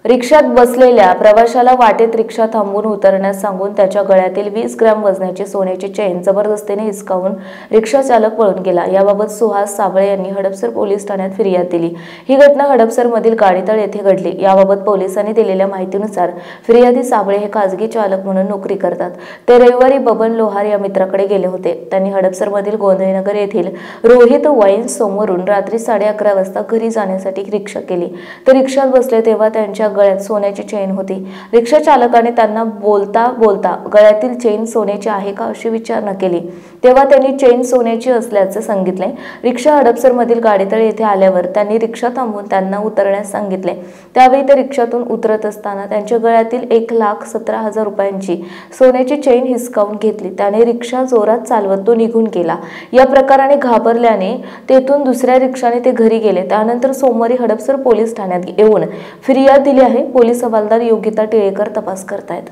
रिक्षात बसलेल्या प्रवाशाला वाटेत रिक्षा थांबवून उतरण्यास सांगून त्याच्या गळ्यातील 20 ग्रॅम वजनाची सोन्याची चेन जबरदस्तीने हिसकावून रिक्षा चालक पळून गेला। याबाबत सुहास साबळे यांनी हडपसर पोलीस ठाण्यात फिर्याद दिली। ही घटना हडपसरमधील गाडीतळ येथे घडली। याबाबत पोलिसांनी दिलेल्या माहितीनुसार फिर्यादी साबळे हे खासगी चालक म्हणून नोकरी करतात। ते रविवारी बबन लोहार या मित्राकडे गेले होते। त्यांनी हडपसरमधील गोंधळीनगर येथील रोहित वाईन समोरून रात्री 11:30 वाजता घरी जाण्यासाठी रिक्षा केली। ते रिक्षात बसले तेव्हा त्यांच्या गळ्यात सोन्याची चेन होती। रिक्षा चालकाने त्यांना बोलता बोलता गळ्यातील चेन सोन्याची आहे का अशी विचारणा केली, तेव्हा त्यांनी चेन सोन्याची असल्याचे सांगितले। रिक्षा हडपसरमधील गाडीतळ येथे आल्यावर त्यांनी रिक्षा थांबवून त्यांना उतरण्यास सांगितले। त्यावेळी ते रिक्षातून उतरत असताना त्यांच्या गळ्यातील 1,17,000 रुपयांची सोन्याची चेन हिसकावून घेतली। त्याने रिक्षा जोरात चालवत तो निघून गेला। या प्रकाराने घाबरल्याने तेथून दुसऱ्या रिक्षाने ते घरी गेले। त्यानंतर सोमवारी हडपसर पोलीस ठाण्यात येऊन फिर्याद दिली आहे। पोलीस हवालदार योगिता टिळेकर तपास करतायत।